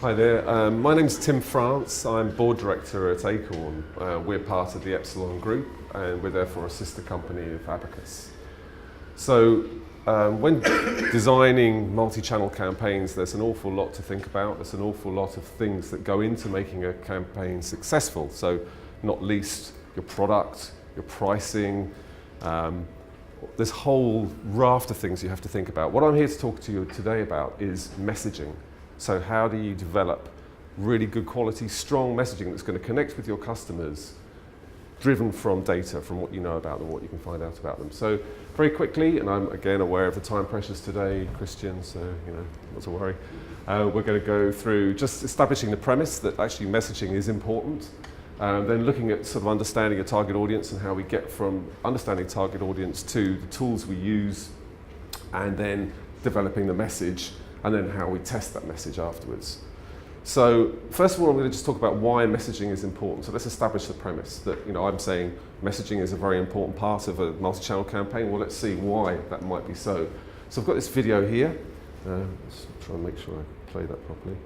Hi there, my name's Tim France. I'm board director at Acorn. We're part of the Epsilon Group and we're therefore a sister company of Abacus. So when designing multi-channel campaigns, there's an awful lot to think about. There's an awful lot of things that go into making a campaign successful. So not least your product, your pricing, there's a whole raft of things you have to think about. What I'm here to talk to you today about is messaging. So how do you develop really good quality, strong messaging that's going to connect with your customers, driven from data, from what you know about them, what you can find out about them. So very quickly, and I'm again aware of the time pressures today, Christian, so not to worry. We're going to go through just establishing the premise that actually messaging is important, then looking at sort of understanding a target audience and how we get from understanding target audience to the tools we use, and then developing the message, and then how we test that message afterwards. So first of all, I'm going to just talk about why messaging is important. So let's establish the premise that I'm saying messaging is a very important part of a multi-channel campaign. Well, let's see why that might be so. So I've got this video here. Let's try and make sure I play that properly.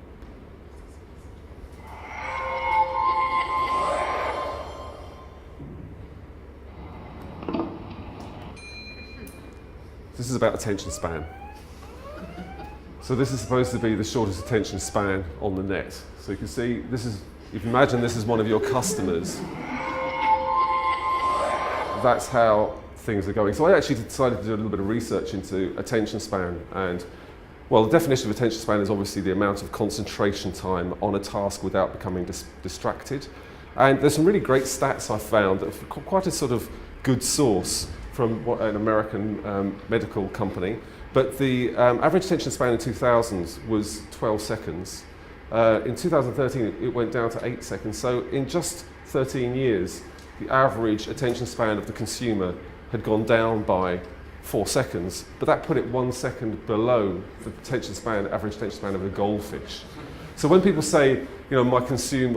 This is about attention span. So this is supposed to be the shortest attention span on the net. So you can see, if you imagine this is one of your customers, that's how things are going. So I actually decided to do a little bit of research into attention span. And well, the definition of attention span is obviously the amount of concentration time on a task without becoming distracted. And there's some really great stats I found that are quite a sort of good source from an American medical company. But the average attention span in 2000 was 12 seconds. In 2013, it went down to 8 seconds. So in just 13 years, the average attention span of the consumer had gone down by 4 seconds. But that put it 1 second below the average attention span of a goldfish. So when people say, my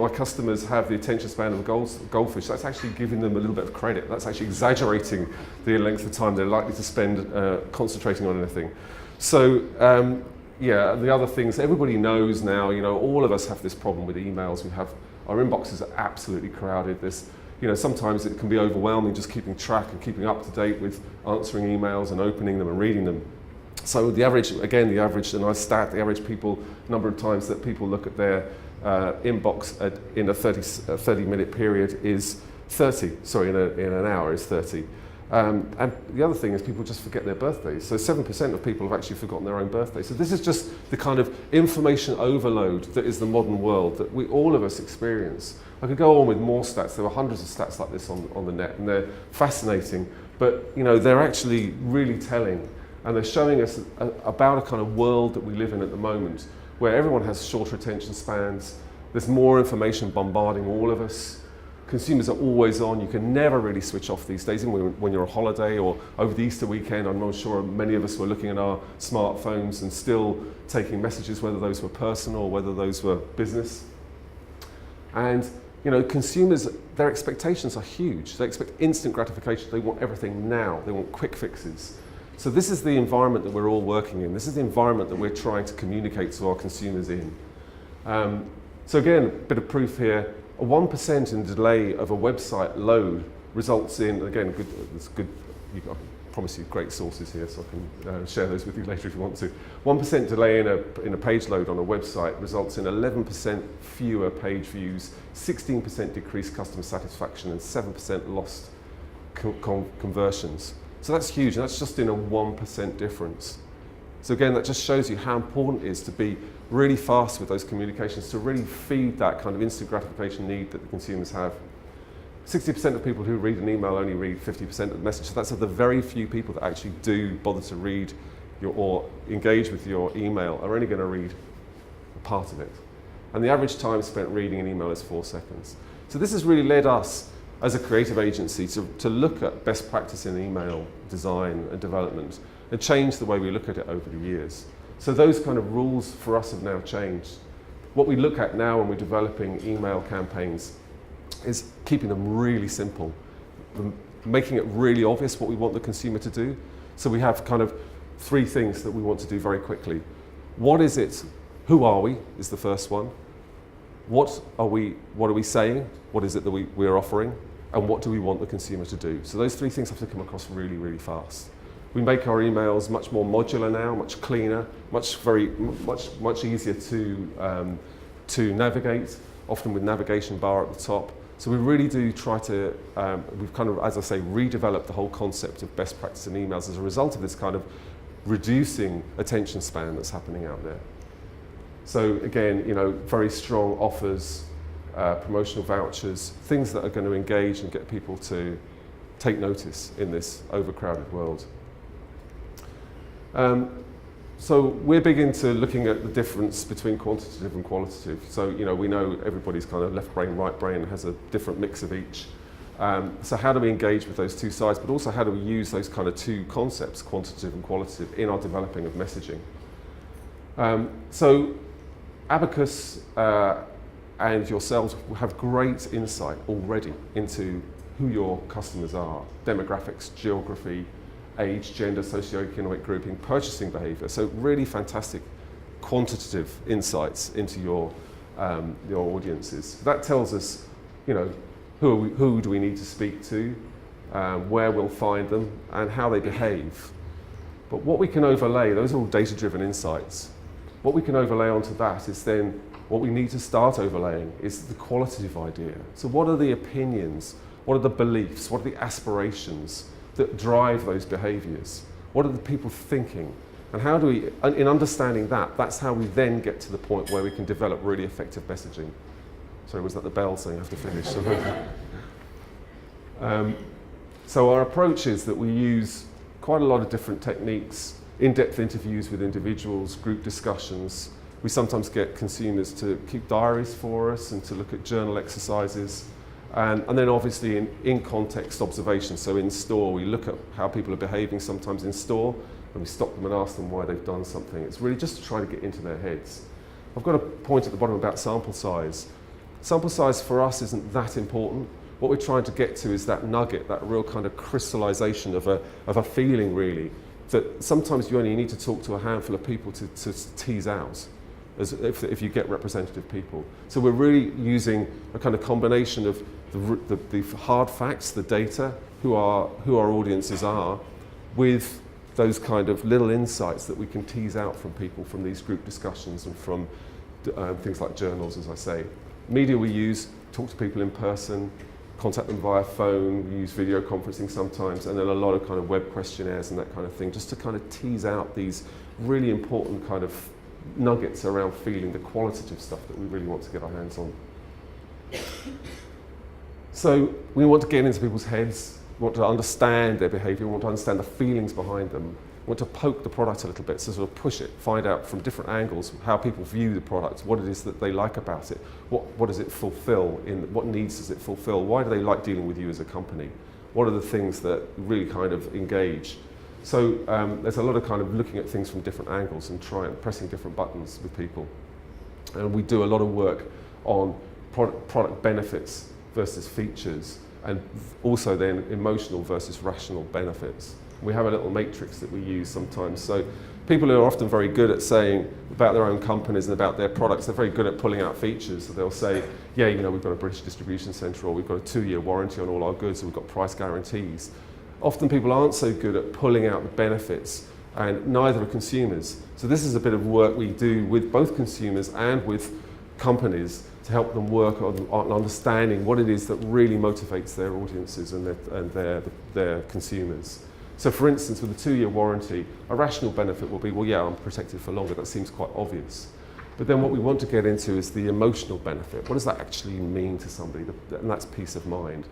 customers have the attention span of a goldfish, that's actually giving them a little bit of credit. That's actually exaggerating the length of time they're likely to spend concentrating on anything. So, the other things, everybody knows now, all of us have this problem with emails. Our inboxes are absolutely crowded. Sometimes it can be overwhelming just keeping track and keeping up to date with answering emails and opening them and reading them. So the average, and I stat, the average number of times that people look at their inbox in a 30-minute period is 30, in an hour is 30. And the other thing is people just forget their birthdays. So 7% of people have actually forgotten their own birthday. So this is just the kind of information overload that is the modern world that all of us experience. I could go on with more stats. There are hundreds of stats like this on the net, and they're fascinating. But they're actually really telling. And they're showing us about a kind of world that we live in at the moment, where everyone has shorter attention spans. There's more information bombarding all of us. Consumers are always on. You can never really switch off these days, even when you're on holiday or over the Easter weekend. I'm not sure many of us were looking at our smartphones and still taking messages, whether those were personal or whether those were business. And consumers, their expectations are huge. They expect instant gratification. They want everything now. They want quick fixes. So this is the environment that we're all working in. This is the environment that we're trying to communicate to our consumers in. So again, a bit of proof here. A 1% in delay of a website load results in, again, I promise you great sources here, so I can share those with you later if you want to. 1% delay in a page load on a website results in 11% fewer page views, 16% decreased customer satisfaction, and 7% lost conversions. So that's huge, and that's just in a 1% difference. So again, that just shows you how important it is to be really fast with those communications, to really feed that kind of instant gratification need that the consumers have. 60% of people who read an email only read 50% of the message. So that's of the very few people that actually do bother to read or engage with your email are only going to read a part of it. And the average time spent reading an email is 4 seconds. So this has really led us as a creative agency to look at best practice in email design and development and change the way we look at it over the years. So those kind of rules for us have now changed. What we look at now when we're developing email campaigns is keeping them really simple, making it really obvious what we want the consumer to do. So we have kind of 3 things that we want to do very quickly. What is it? who are we is the first one. What are we saying? What is it that we're offering? And what do we want the consumer to do? So those three things have to come across really, really fast. We make our emails much more modular now, much cleaner, much easier to navigate, often with navigation bar at the top. So we really do try to, we've kind of, as I say, redeveloped the whole concept of best practice in emails as a result of this kind of reducing attention span that's happening out there. So again, very strong offers, promotional vouchers, things that are going to engage and get people to take notice in this overcrowded world. So we're big into looking at the difference between quantitative and qualitative. So we know everybody's kind of left brain, right brain has a different mix of each. So how do we engage with those two sides, but also how do we use those kind of two concepts, quantitative and qualitative, in our developing of messaging? So Abacus and yourselves have great insight already into who your customers are, demographics, geography, age, gender, socioeconomic grouping, purchasing behaviour. So really fantastic quantitative insights into your audiences. That tells us, who do we need to speak to, where we'll find them, and how they behave. But what we can overlay, those are all data-driven insights. What we can overlay onto that is then what we need to start overlaying is the qualitative idea. So what are the opinions? What are the beliefs? What are the aspirations that drive those behaviours? What are the people thinking? And how do we, in understanding that, that's how we then get to the point where we can develop really effective messaging. Sorry, was that the bell saying I have to finish? So our approach is that we use quite a lot of different techniques, in-depth interviews with individuals, group discussions. We sometimes get consumers to keep diaries for us and to look at journal exercises. And then obviously in context observation, so in store, we look at how people are behaving sometimes in store, and we stop them and ask them why they've done something. It's really just to try to get into their heads. I've got a point at the bottom about sample size. Sample size for us isn't that important. What we're trying to get to is that nugget, that real kind of crystallization of a feeling, really, that sometimes you only need to talk to a handful of people to tease out, as if you get representative people. So we're really using a kind of combination of the hard facts, the data, who our audiences are, with those kind of little insights that we can tease out from people from these group discussions and from things like journals, as I say. Media we use, talk to people in person, contact them via phone, we use video conferencing sometimes, and then a lot of kind of web questionnaires and that kind of thing, just to kind of tease out these really important kind of nuggets around feeling, the qualitative stuff that we really want to get our hands on. So we want to get into people's heads, we want to understand their behaviour, we want to understand the feelings behind them, we want to poke the product a little bit, so sort of push it, find out from different angles how people view the product, what it is that they like about it, what does it fulfil, what needs does it fulfil, why do they like dealing with you as a company, what are the things that really kind of engage. So there's a lot of kind of looking at things from different angles and pressing different buttons with people. And we do a lot of work on product benefits versus features, and also then emotional versus rational benefits. We have a little matrix that we use sometimes. So people who are often very good at saying about their own companies and about their products, they're very good at pulling out features. So they'll say, yeah, we've got a British distribution centre, or we've got a 2-year warranty on all our goods, or we've got price guarantees. Often people aren't so good at pulling out the benefits, and neither are consumers. So this is a bit of work we do with both consumers and with companies to help them work on understanding what it is that really motivates their audiences and their consumers. So for instance, with a 2-year warranty, a rational benefit will be, well, yeah, I'm protected for longer. That seems quite obvious. But then what we want to get into is the emotional benefit. What does that actually mean to somebody? And that's peace of mind.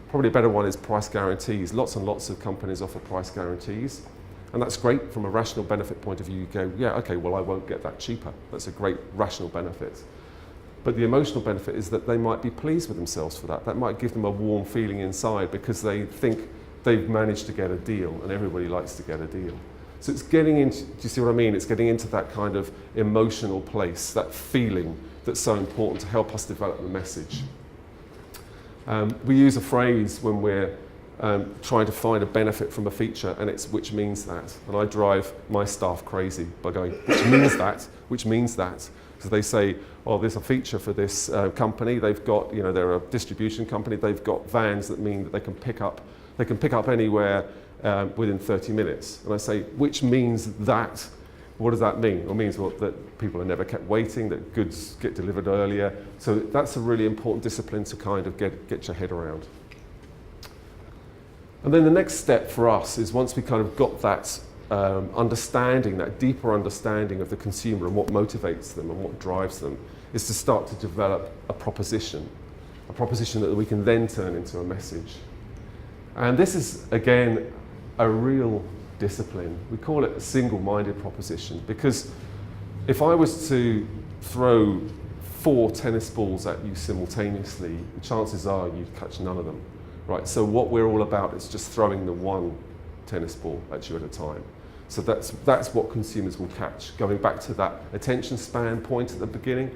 Probably a better one is price guarantees. Lots and lots of companies offer price guarantees. And that's great from a rational benefit point of view. You go, yeah, okay, well, I won't get that cheaper. That's a great rational benefit. But the emotional benefit is that they might be pleased with themselves for that. That might give them a warm feeling inside because they think they've managed to get a deal, and everybody likes to get a deal. So it's getting into, do you see what I mean? It's getting into that kind of emotional place, that feeling that's so important to help us develop the message. We use a phrase when we're trying to find a benefit from a feature, and it's which means that. And I drive my staff crazy by going, which means that, which means that. So they say, oh, there's a feature for this company. They've got, they're a distribution company. They've got vans that mean that they can pick up anywhere within 30 minutes. And I say, which means that. What does that mean? Well, it means that people are never kept waiting, that goods get delivered earlier. So that's a really important discipline to kind of get your head around. And then the next step for us is once we kind of got that understanding, that deeper understanding of the consumer and what motivates them and what drives them, is to start to develop a proposition that we can then turn into a message. And this is, again, a real discipline. We call it a single-minded proposition, because if I was to throw 4 tennis balls at you simultaneously, the chances are you'd catch none of them, right? So what we're all about is just throwing the one tennis ball at you at a time. So that's what consumers will catch. Going back to that attention span point at the beginning,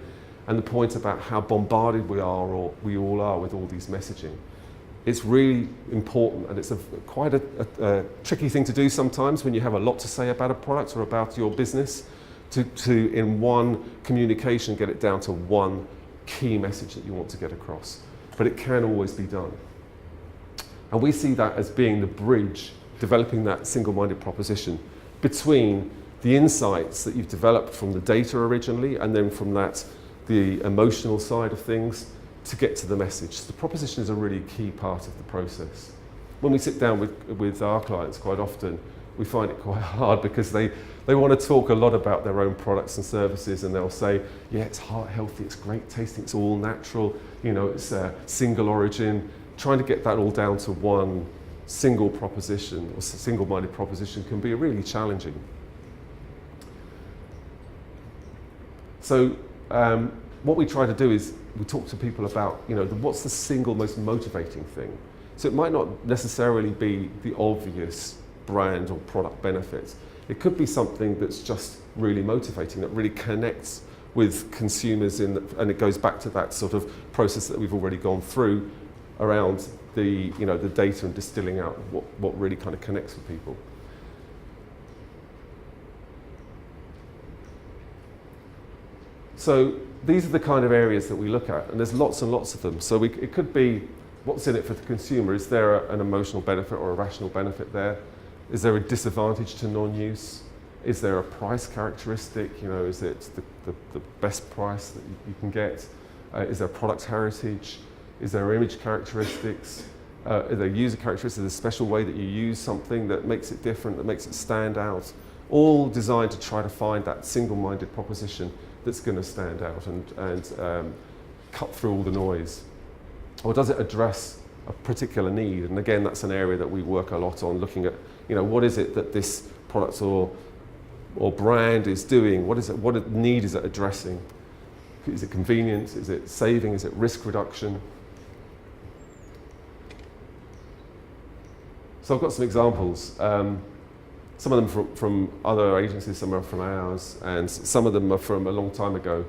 and the point about how bombarded we are, or we all are, with all these messaging. It's really important, and it's quite a tricky thing to do sometimes when you have a lot to say about a product or about your business, to in one communication get it down to one key message that you want to get across. But it can always be done. And we see that as being the bridge, developing that single-minded proposition between the insights that you've developed from the data originally, and then from that, the emotional side of things, to get to the message. So the proposition is a really key part of the process. When we sit down with our clients, quite often we find it quite hard, because they want to talk a lot about their own products and services, and they'll say, yeah, it's heart healthy, it's great tasting, it's all natural, it's a single origin. Trying to get that all down to one single proposition, or single-minded proposition, can be really challenging. So what we try to do is we talk to people about, what's the single most motivating thing. So it might not necessarily be the obvious brand or product benefits. It could be something that's just really motivating, that really connects with consumers, and it goes back to that sort of process that we've already gone through around the data and distilling out what really kind of connects with people. So these are the kind of areas that we look at, and there's lots and lots of them. So it could be, what's in it for the consumer? Is there an emotional benefit or a rational benefit there? Is there a disadvantage to non-use? Is there a price characteristic? Is it the best price that you can get? Is there product heritage? Is there image characteristics? Are there user characteristics? Is there a special way that you use something that makes it different, that makes it stand out? All designed to try to find that single-minded proposition that's going to stand out and cut through all the noise. Or does it address a particular need? And again, that's an area that we work a lot on, looking at, what is it that this product or brand is doing? What need is it addressing? Is it convenience? Is it saving? Is it risk reduction? So I've got some examples. Some of them from other agencies, some are from ours, and some of them are from a long time ago.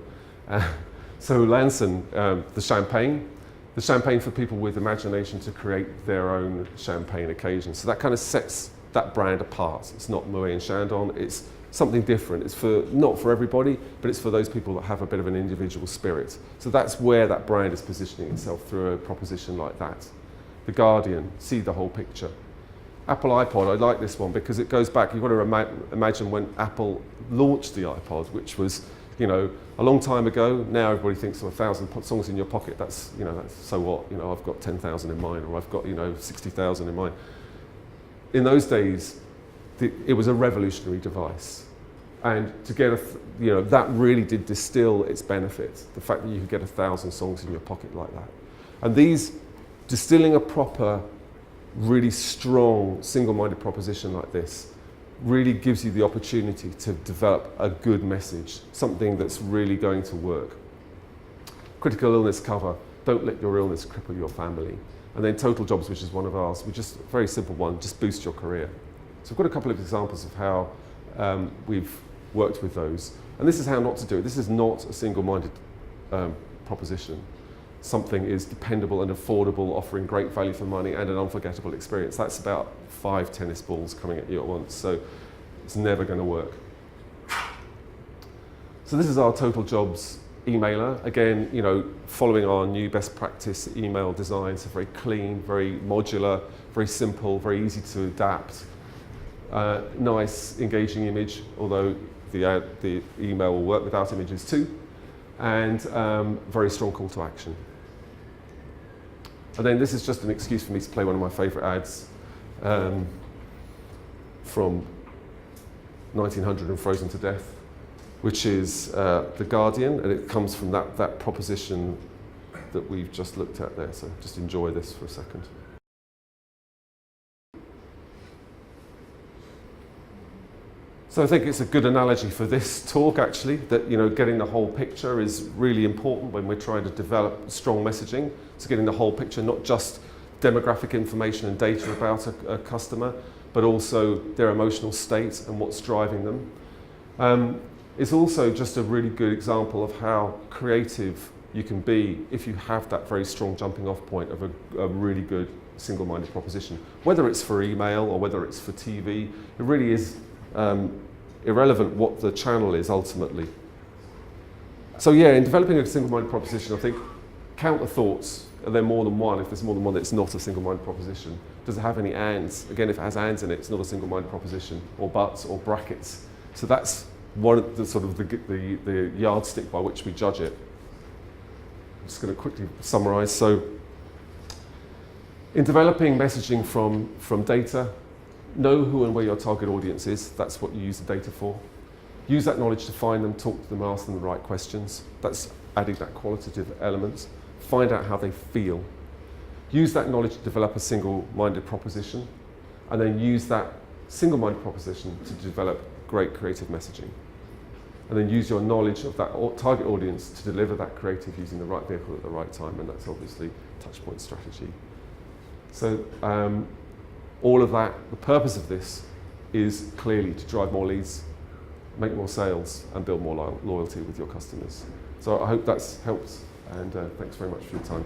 So Lanson, the champagne for people with imagination to create their own champagne occasions. So that kind of sets that brand apart. It's not Moet and Chandon, it's something different. It's not for everybody, but it's for those people that have a bit of an individual spirit. So that's where that brand is positioning itself, through a proposition like that. The Guardian, see the whole picture. Apple iPod, I like this one because it goes back, you've got to imagine when Apple launched the iPod, which was, a long time ago. Now everybody thinks 1,000 songs in your pocket, that's so what, I've got 10,000 in mine, or I've got, 60,000 in mine. In those days, it was a revolutionary device. And to get that really did distill its benefits, the fact that you could get 1,000 songs in your pocket like that. And distilling a proper, really strong, single-minded proposition like this really gives you the opportunity to develop a good message, something that's really going to work. Critical illness cover, don't let your illness cripple your family. And then Total Jobs, which is one of ours, which is a very simple one, just boost your career. So I've got a couple of examples of how we've worked with those. And this is how not to do it. This is not a single-minded proposition. Something is dependable and affordable, offering great value for money and an unforgettable experience. That's about 5 tennis balls coming at you at once, so it's never going to work. So this is our total jobs emailer. Again, you know, following our new best practice email design, so very clean, very modular, very simple, very easy to adapt. Nice, engaging image, although the email will work without images too, and very strong call to action. And then this is just an excuse for me to play one of my favourite ads from 1900 and Frozen to Death, which is The Guardian, and it comes from that proposition that we've just looked at there. So just enjoy this for a second. So I think it's a good analogy for this talk, actually, that, you know, getting the whole picture is really important when we're trying to develop strong messaging. So getting the whole picture, not just demographic information and data about a customer, but also their emotional state and what's driving them. It's also just a really good example of how creative you can be if you have that very strong jumping off point of a really good single-minded proposition. Whether it's for email or whether it's for TV, it really is irrelevant what the channel is ultimately. So yeah, in developing a single-minded proposition, I think count the thoughts. Are there more than one? If there's more than one, it's not a single-minded proposition. Does it have any ands? Again, if it has ands in it, it's not a single-minded proposition, or buts, or brackets. So that's one of the sort of the yardstick by which we judge it. I'm just going to quickly summarize. So in developing messaging from data, know who and where your target audience is. That's what you use the data for. Use that knowledge to find them, talk to them, ask them the right questions. That's adding that qualitative element. Find out how they feel. Use that knowledge to develop a single-minded proposition, and then use that single-minded proposition to develop great creative messaging. And then use your knowledge of that target audience to deliver that creative using the right vehicle at the right time, and that's obviously touchpoint strategy. So all of that, the purpose of this is clearly to drive more leads, make more sales, and build more loyalty with your customers. So I hope that's helped, and thanks very much for your time.